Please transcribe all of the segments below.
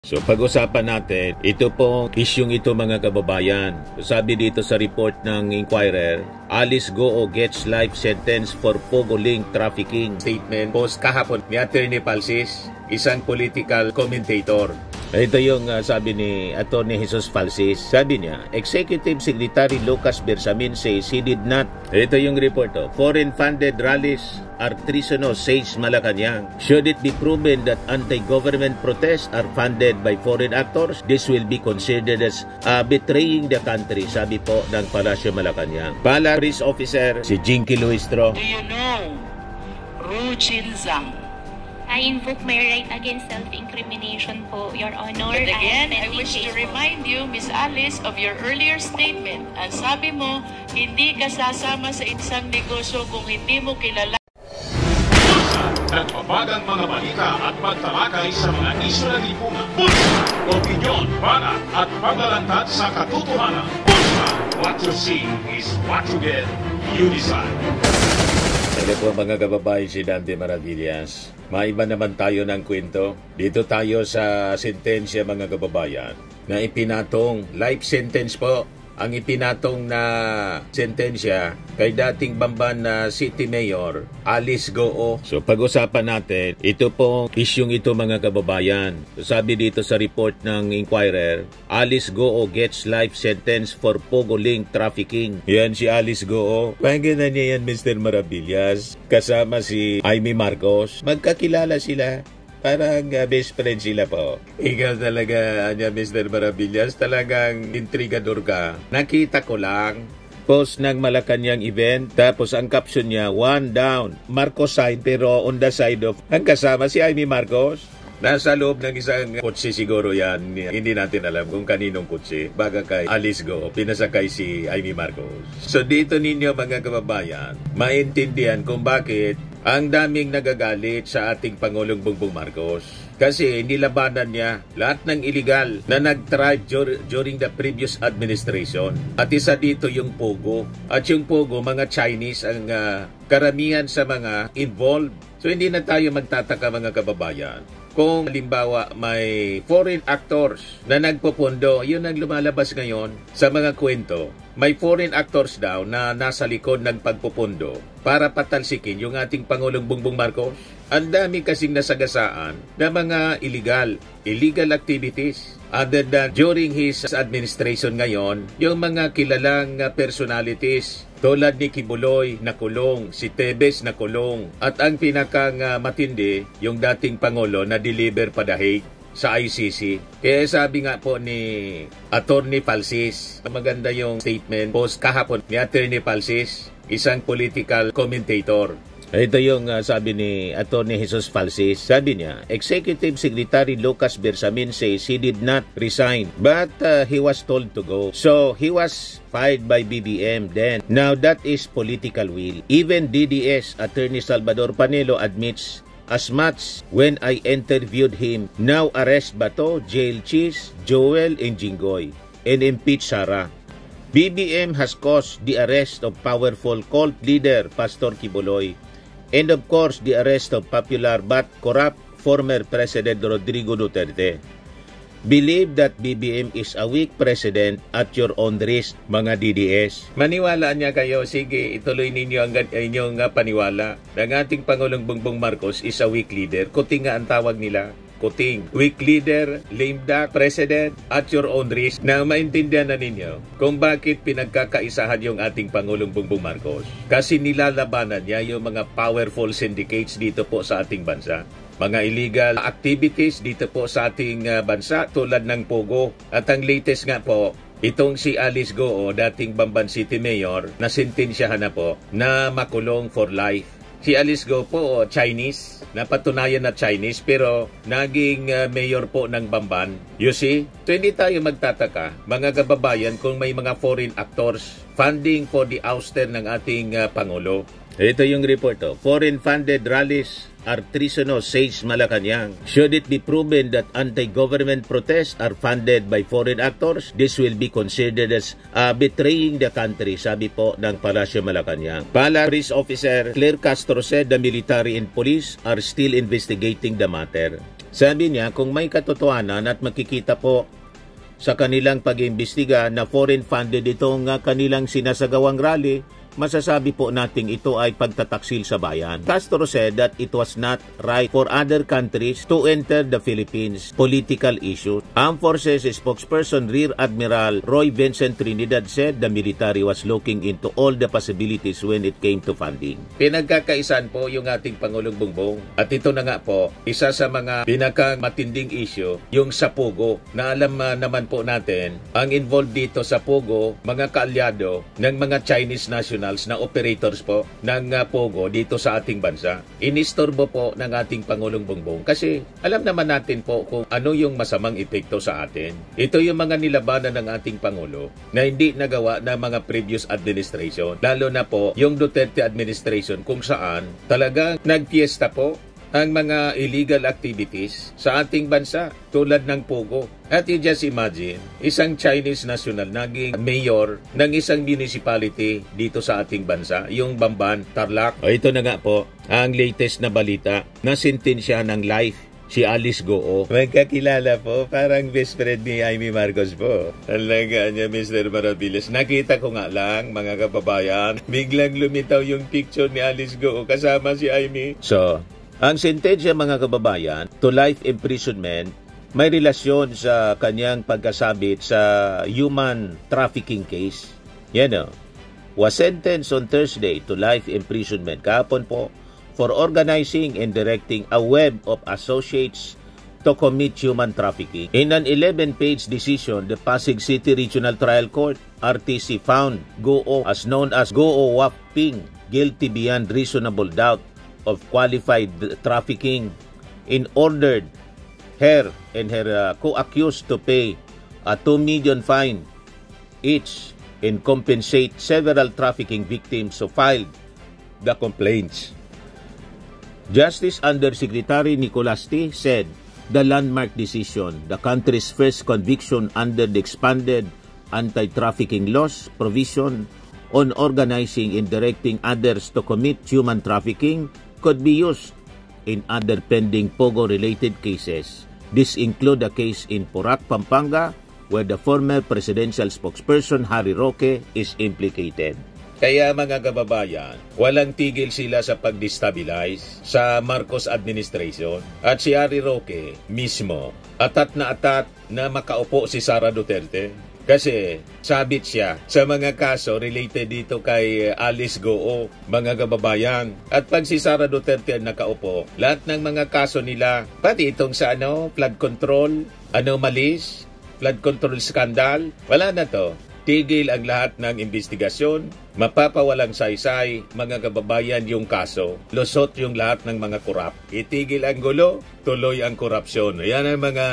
So pag-usapan natin, ito pong isyung ito mga kababayan. Sabi dito sa report ng Inquirer, Alice Goo gets life sentence for Pogo link trafficking. Statement post kahapon ni Attorney Falsis, isang political commentator. Ito yung sabi ni Attorney Jesus Falsis. Sabi niya, Executive Secretary Lucas Bersamin says he did not. Ito yung report. Foreign-funded rallies are treasonous, says Malacanang. Should it be proven that anti-government protests are funded by foreign actors, this will be considered as betraying the country, sabi po ng Palasyo Malacanang. Pala Police Officer si Jinky Luistro. Do you know Ru Chinzang? I invoke my right against self-incrimination po, Your Honor. But again, I wish to remind you, Miss Alice, of your earlier statement. Ang sabi mo, hindi ka sasama sa isang negosyo kung hindi mo kilala. Nagpapagang mga balita at pagtalakay sa mga isyu na lipungan. Bulsa! Opinyon, banat at paglalantad sa katotohanan. Bulsa! What you see is what you get. You decide. Ito po mga kababayan, si Dante Maravillas. Maiba naman tayo ng kwento. Dito tayo sa sentensya mga kababayan na ipinatong life sentence po. Ang ipinatong na sentensya kay dating Bamban na City Mayor Alice Goo. So pag-usapan natin, ito pong isyung ito mga kababayan. So, sabi dito sa report ng Inquirer, Alice Goo gets life sentence for Pogo link trafficking. Yan si Alice Goo. Pakinggan na niya yan, Mr. Maravillas. Kasama si Amy Marcos. Magkakilala sila. Parang best friend sila po. Ikaw talaga, Mr. Maravillas, talagang intrigador ka. Nakita ko lang, post ng Malacanang event, tapos ang caption niya, one down, Marcos side, pero on the side of, ang kasama si Amy Marcos. Nasa loob ng isang kotse siguro yan. Hindi natin alam kung kaninong kotse. Baga kay Alice Goo, pinasakay si Amy Marcos. So dito ninyo mga kababayan, maintindihan kung bakit ang daming nagagalit sa ating Pangulong Bongbong Marcos. Kasi nilabanan niya lahat ng illegal na nag-thrive during the previous administration. At isa dito yung Pogo. At yung Pogo, mga Chinese ang karamihan sa mga involved. So hindi na tayo magtataka mga kababayan. Kung halimbawa may foreign actors na nagpupundo, yun ang lumalabas ngayon sa mga kwento. May foreign actors daw na nasa likod ng pagpupundo para patalsikin yung ating Pangulong Bongbong Marcos. Ang dami kasing nasagasaan na mga illegal activities. Other than during his administration ngayon, yung mga kilalang personalities tulad ni Kibuloy na kulong, si Tebes na kulong, at ang pinakang matindi, yung dating Pangulo na deliver pa dahig sa ICC. Kaya sabi nga po ni Attorney Falsis, maganda yung statement post kahapon ni Attorney Falsis, isang political commentator. Ito yung sabi ni Attorney Jesus Falsis. Sabi niya, Executive Secretary Lucas Bersamin says he did not resign but he was told to go. So he was fired by BBM then. Now that is political will. Even DDS Attorney Salvador Panelo admits as much when I interviewed him. Now arrest Bato, jail Cheese, Joel and Jinggoy and impeach Sara. BBM has caused the arrest of powerful cult leader Pastor Kibuloy. And of course, the arrest of popular but corrupt former President Rodrigo Duterte. Believe that BBM is a weak president at your own risk, mga DDS. Maniwala niya kayo, sige, ituloy ninyo ang inyong paniwala. Ang ating Pangulong Bongbong Marcos is a weak leader. Kuting nga ang tawag nila. Kuting. Weak leader, lame duck, president, at your own risk. Na maintindihan na ninyo kung bakit pinagkakaisahan yung ating Pangulong Bongbong Marcos. Kasi nilalabanan niya yung mga powerful syndicates dito po sa ating bansa. Mga illegal activities dito po sa ating bansa tulad ng Pogo. At ang latest nga po, itong si Alice Goo, dating Bamban City Mayor, na sentensyahan na po na makulong for life. Si Alice Goo po, Chinese, napatunayan na Chinese, pero naging mayor po ng Bamban. You see? So hindi tayo magtataka, mga kababayan, kung may mga foreign actors funding for the ouster ng ating Pangulo. Ito yung report. Foreign-funded rallies are treasonous, says Malacanang. Should it be proven that anti-government protests are funded by foreign actors, this will be considered as betraying the country, sabi po ng Palasyo Malacanang. Police Officer Claire Castro said the military and police are still investigating the matter. Sabi niya, kung may katotohanan at makikita po sa kanilang pag-iimbestiga na foreign-funded itong kanilang sinasagawang rally, masasabi po nating ito ay pagtataksil sa bayan. Castro said that it was not right for other countries to enter the Philippines political issues. Armed Forces spokesperson Rear Admiral Roy Vincent Trinidad said the military was looking into all the possibilities when it came to funding. Pinagkakaisan po yung ating Pangulong Bongbong. At ito na nga po, isa sa mga pinakamatinding issue, yung sa Pogo, na alam naman po natin, ang involved dito sa Pogo, mga kaalyado ng mga Chinese nationals na operators po ng Pogo dito sa ating bansa. Inistorbo po ng ating Pangulong Bongbong kasi alam naman natin po kung ano yung masamang epekto sa atin. Ito yung mga nilabanan ng ating Pangulo na hindi nagawa ng mga previous administration. Lalo na po yung Duterte administration kung saan talagang nagfiesta po ang mga illegal activities sa ating bansa tulad ng Pogo. At you just imagine, isang Chinese national naging mayor ng isang municipality dito sa ating bansa, yung Bamban, Tarlac. O ito na nga po, ang latest na balita na sentensya ng life si Alice Goo. Magkakilala po, parang best friend ni Amy Marcos po. Talaga niya, Mr. Maravillas. Nakita ko nga lang, mga kababayan, biglang lumitaw yung picture ni Alice Goo kasama si Amy. So, ang sentensya, mga kababayan, to life imprisonment, may relasyon sa kanyang pagkasabit sa human trafficking case. Yan o. Was sentenced on Thursday to life imprisonment kahapon po for organizing and directing a web of associates to commit human trafficking. In an 11-page decision, the Pasig City Regional Trial Court, RTC, found Goo, as known as Goo Wap Ping, guilty beyond reasonable doubt of qualified trafficking, and ordered her and her co-accused to pay a 2 million fine each and compensate several trafficking victims who filed the complaints. Justice Undersecretary Nicolas T. said the landmark decision, the country's first conviction under the expanded anti-trafficking laws provision on organizing and directing others to commit human trafficking, could be used in other pending Pogo-related cases. This include a case in Porac, Pampanga, where the former presidential spokesperson Harry Roque is implicated. Kaya mga kababayan, walang tigil sila sa pag-destabilize sa Marcos administration at si Harry Roque mismo atat na makaupo si Sara Duterte. Kasi sabit siya sa mga kaso related dito kay Alice Goo, mga kababayan. At pag si Sara Duterte nakaupo, lahat ng mga kaso nila, pati itong sa flood control, anomalies, flood control scandal, wala na to. Tigil ang lahat ng investigasyon, mapapawalang saysay, mga kababayan, yung kaso. Lusot yung lahat ng mga korap. Itigil ang gulo, tuloy ang korupsyon.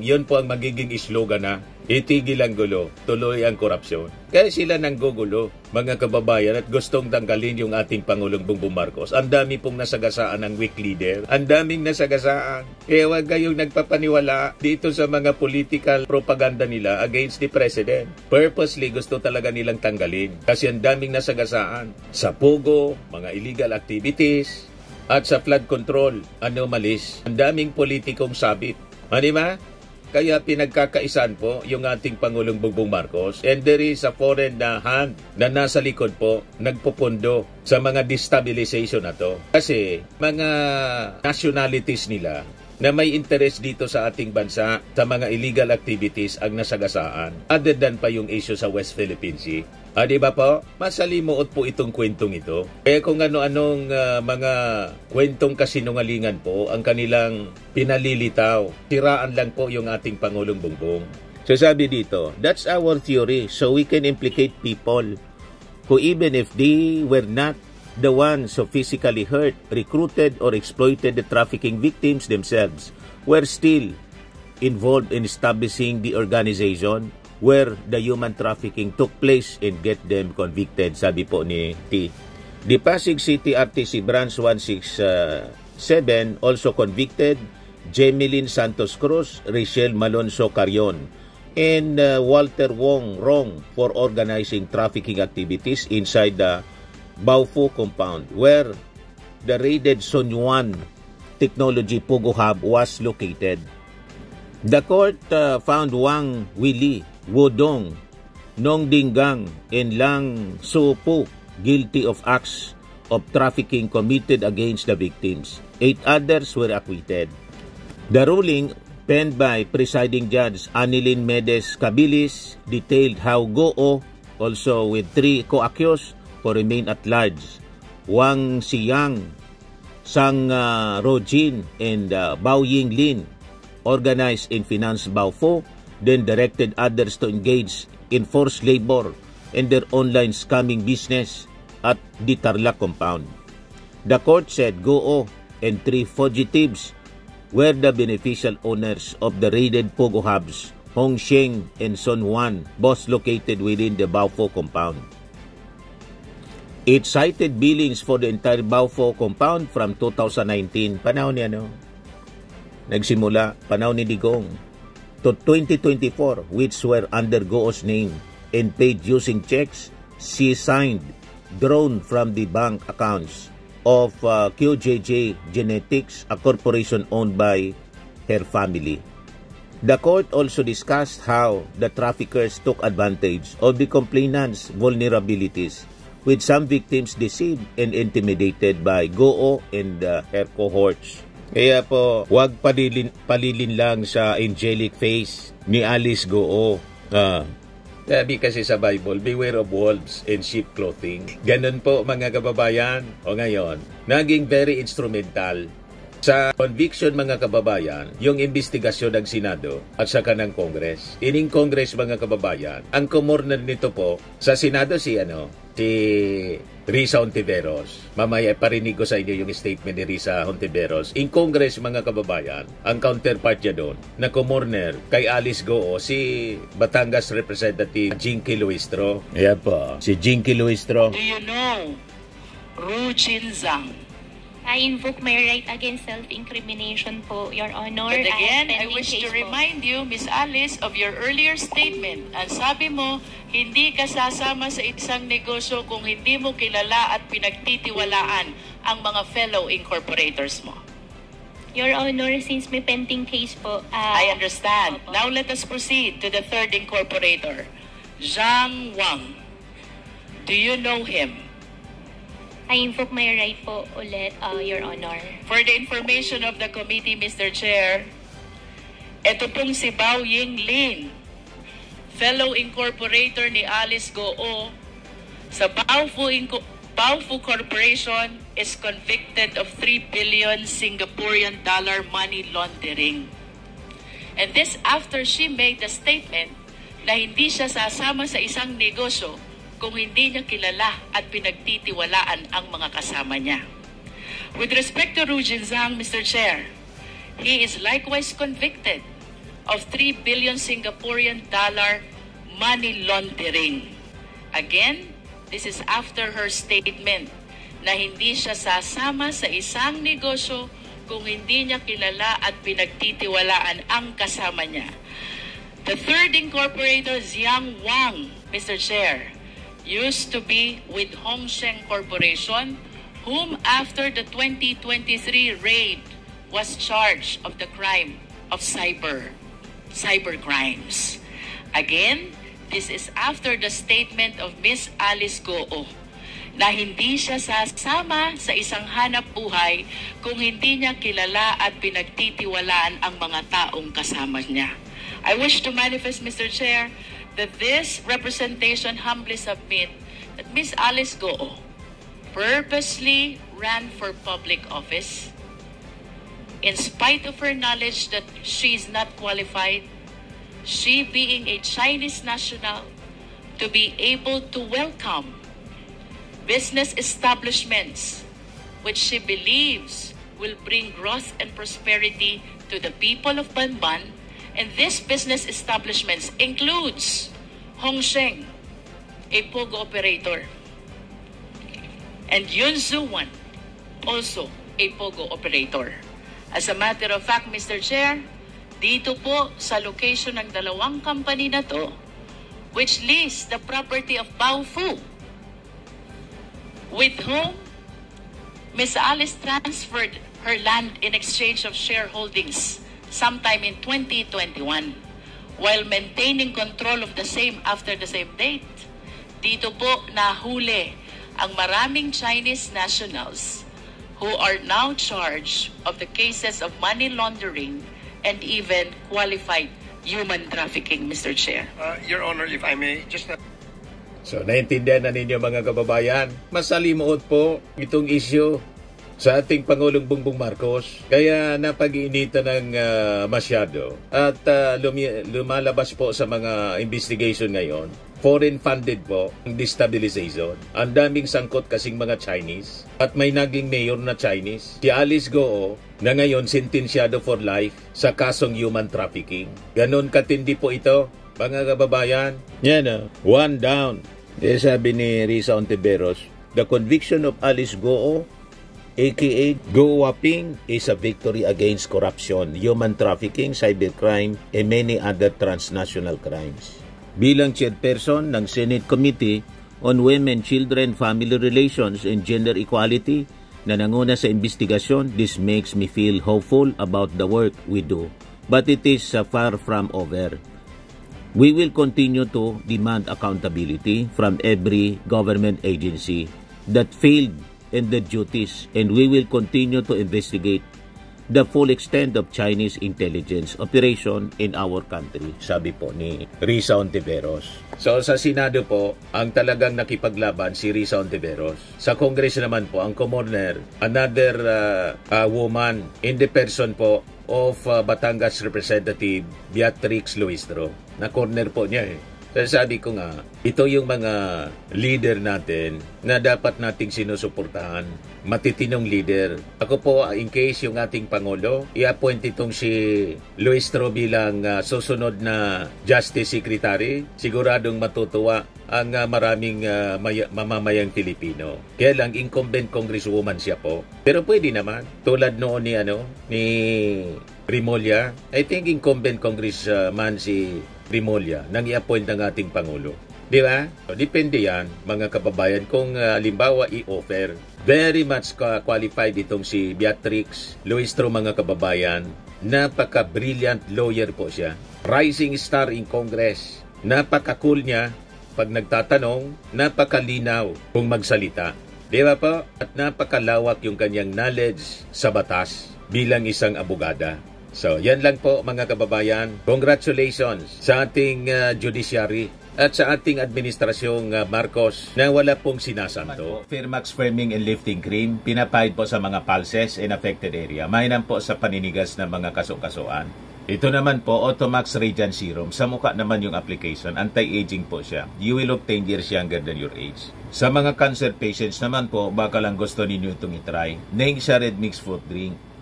Yun po ang magiging slogan na. Itigil ang gulo, tuloy ang korupsyon. Kaya sila nanggugulo, mga kababayan, at gustong tanggalin yung ating Pangulong Bongbong Marcos. Ang dami pong nasagasaan ng weak leader. Ang daming nasagasaan. Kaya huwag kayong nagpapaniwala dito sa mga political propaganda nila against the President. Purposely gusto talaga nilang tanggalin. Kasi ang daming nasagasaan sa Pogo, mga illegal activities, at sa flood control, anomalies. Ang daming politikong sabit. Diba? Kaya pinagkakaisan po yung ating Pangulong Bongbong Marcos, and there is a foreign hand na nasa likod po nagpupundo sa mga destabilization na to. Kasi mga nationalities nila na may interest dito sa ating bansa sa mga illegal activities ang nasagasaan. Other than pa yung issue sa West Philippine Sea. Di ba po? Masalimuot po itong kwentong ito. Kaya kung ano-anong mga kwentong kasinungalingan po ang kanilang pinalilitaw, siraan lang po yung ating Pangulong Bongbong. So sabi dito, that's our theory, so we can implicate people who even if they were not the ones who physically hurt, recruited, or exploited the trafficking victims themselves, were still involved in establishing the organization where the human trafficking took place and get them convicted, sabi po ni T. The Pasig City RTC Branch 167 also convicted Jemelyn Santos Cruz, Rachel Malonzo Carion, and Walter Wong Rong for organizing trafficking activities inside the Baofu compound, where the raided Son Juan Technology Pogo Hub was located. The court found Wang Wili, Wodong, Nong Dinggang, and Lang Supu guilty of acts of trafficking committed against the victims. 8 others were acquitted. The ruling, penned by presiding judge Anilin Medes Cabilis, detailed how Goo, also with 3 co-accused who remain at large, Wang Xiyang, Sang Rojin, and Bao Yinglin, organized and financed Baofu, then directed others to engage in forced labor and their online scamming business at the Tarlac compound. The court said Goo and 3 fugitives were the beneficial owners of the raided Pogo hubs, Hong Sheng and Son Juan, both located within the Baofu compound. It cited billings for the entire Baofu compound from 2019, panahon ni nagsimula, panahon ni Digong, to 2024, which were under Goo's name and paid using checks she signed drawn from the bank accounts of QJJ Genetics, a corporation owned by her family. The court also discussed how the traffickers took advantage of the complainants' vulnerabilities, with some victims deceived and intimidated by Goo and her cohorts. Kaya po, huwag palilin lang sa angelic face ni Alice Goo. Sabi kasi sa Bible, beware of wolves in sheep clothing. Ganun po mga kababayan. O ngayon, naging very instrumental sa conviction mga kababayan, yung investigasyon ng Senado at saka ng Congress. Ining Congress mga kababayan, ang kumorner nito po sa Senado si Risa Hontiveros. Mamaya parinig ko sa inyo yung statement ni Risa Hontiveros. In Congress mga kababayan, ang counterpart niya doon na kumorner kay Alice Goo, si Batangas Representative Jinky Luistro. Ayan po, si Jinky Luistro. Do you know Ru Chinzang? I invoke my right against self-incrimination po, Your Honor. But again, I pending wish to case po. remind you, Miss Alice, of your earlier statement. Ang sabi mo, hindi ka sasama sa isang negosyo kung hindi mo kilala at pinagtitiwalaan ang mga fellow incorporators mo. Your Honor, since may pending case po. I understand. Opo. Now let us proceed to the third incorporator, Zhang Wang. Do you know him? I invoke my right po ulit, Your Honor. For the information of the committee, Mr. Chair, ito pong si Bao Yinglin, fellow incorporator ni Alice Goo sa Baofu Corporation, is convicted of 3 billion Singaporean dollar money laundering. And this after she made the statement na hindi siya sasama sa isang negosyo kung hindi niya kilala at pinagtitiwalaan ang mga kasama niya. With respect to Ru Chinzang, Mr. Chair, he is likewise convicted of 3 billion Singaporean dollar money laundering. Again, this is after her statement na hindi siya sasama sa isang negosyo kung hindi niya kilala at pinagtitiwalaan ang kasama niya. The third incorporator, Zhang Wang, Mr. Chair, used to be with Hong Sheng Corporation, whom after the 2023 raid was charged of the crime of cyber crimes. Again, this is after the statement of Miss Alice Goo na hindi siya sasama sa isang hanap buhay kung hindi niya kilala at pinagtitiwalaan ang mga taong kasama niya. I wish to manifest, Mr. Chair, that this representation humbly submit that Miss Alice Goo purposely ran for public office in spite of her knowledge that she is not qualified, she being a Chinese national, to be able to welcome business establishments which she believes will bring growth and prosperity to the people of Banban. And this business establishments includes Hong Sheng, a Pogo operator, and Yun Zuwan, also a Pogo operator. As a matter of fact, Mr. Chair, dito po sa location ng dalawang company na to, which lease the property of Baofu, with whom Ms. Alice transferred her land in exchange of shareholdings sometime in 2021 while maintaining control of the same after the same date. Dito po nahuli ang maraming Chinese nationals who are now charged of the cases of money laundering and even qualified human trafficking, Mr. Chair. Your Honor, if I may, just... So, naintindihan na ninyo mga kababayan, masalimuot po itong issue sa ating Pangulong Bongbong Marcos. Kaya napag-iinitan ng masyado at lumalabas po sa mga investigation ngayon. Foreign funded po ang destabilization. Ang daming sangkot kasing mga Chinese at may naging mayor na Chinese. Si Alice Go na ngayon sentensyado for life sa kasong human trafficking. Ganon katindi po ito, mga kababayan. Yan one down. Sabi ni Risa Ontiveros, the conviction of Alice Go aka Go Waping is a victory against corruption, human trafficking, cybercrime, and many other transnational crimes. Bilang chairperson ng Senate Committee on Women, Children, Family Relations, and Gender Equality na nanguna sa investigasyon, this makes me feel hopeful about the work we do. But it is far from over. We will continue to demand accountability from every government agency that failed in their duties, and we will continue to investigate the full extent of Chinese intelligence operation in our country, sabi po ni Risa Ontiveros. So sa Senado po, ang talagang nakipaglaban si Risa Ontiveros. Sa Congress naman po, ang commoner, another woman in the person po of Batangas Representative Beatrix Luistro. Na-corner po niya Sabi ko nga, ito yung mga leader natin na dapat nating sinusuportahan. Matitinong leader. Ako po, in case yung ating Pangulo, i-appoint itong si Luistro bilang susunod na Justice Secretary, siguradong matutuwa ang maraming mamamayang Pilipino. Kaya lang, incumbent congresswoman siya po. Pero pwede naman. Tulad noon ni Rimulya, I think incumbent congressman si Rimulya nang i-appoint ng ating Pangulo. Di ba? So, depende yan, mga kababayan, kung halimbawa i-offer. Very much qualified itong si Beatrix Luistro, mga kababayan. Napaka-brilliant lawyer po siya. Rising star in Congress. Napaka-cool niya pag nagtatanong, napakalinaw kung magsalita. Di ba po? At napakalawak yung kanyang knowledge sa batas bilang isang abogada. So, yan lang po mga kababayan. Congratulations sa ating judiciary at sa ating administrasyong Marcos na wala pong sinasanto. Firmax Firming and Lifting Cream, pinapahid po sa mga pulses in affected area. Mainam po sa paninigas ng mga kaso-kasuan. Ito naman po, Automax Radiant Serum. Sa mukha naman yung application, anti-aging po siya. You will look 10 years younger than your age. Sa mga cancer patients naman po, baka lang gusto ninyo itong itry. Neng siya Red Mix Fruit Drink.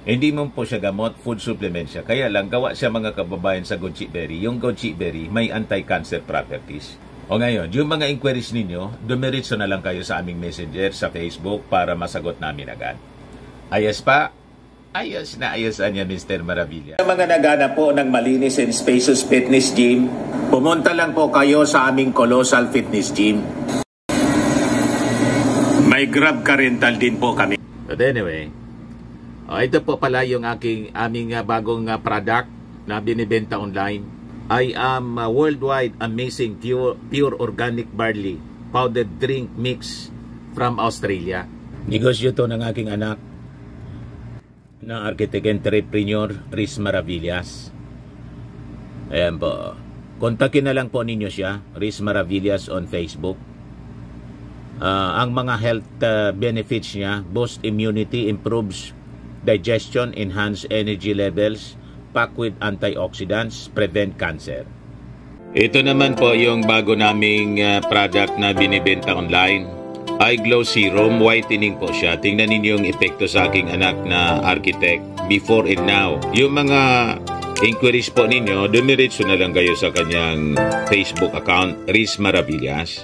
Hindi mo po siya gamot, food supplement siya. Kaya lang, gawa siya mga kababayan sa goji berry. Yung goji berry may anti-cancer properties. O ngayon, yung mga inquiries ninyo, dumiritso na lang kayo sa aming messenger sa Facebook para masagot namin agad. Ayos pa? Ayos na ayos niya, Mr. Maravilla. Sa mga nagana po ng malinis and spacious fitness gym, pumunta lang po kayo sa aming Colossal Fitness Gym. May Grab car rental din po kami. But anyway, ito po pala yung aming bagong product na binibenta online. I am worldwide amazing pure organic barley powdered drink mix from Australia. Negosyo to ng aking anak na architect entrepreneur Riz Maravillas. Ayan po. Kontakin na lang po ninyo siya, Riz Maravillas on Facebook. Ang mga health benefits niya, boost immunity, improves digestion, enhance energy levels, packed with antioxidants, prevent cancer. Ito naman po yung bago naming product na binibenta online. Eye Glow Serum, whitening po siya. Tingnan ninyo yung epekto sa aking anak na architect before and now. Yung mga inquiries po ninyo, dumiretso na lang kayo sa kanyang Facebook account, Riz Maravillas.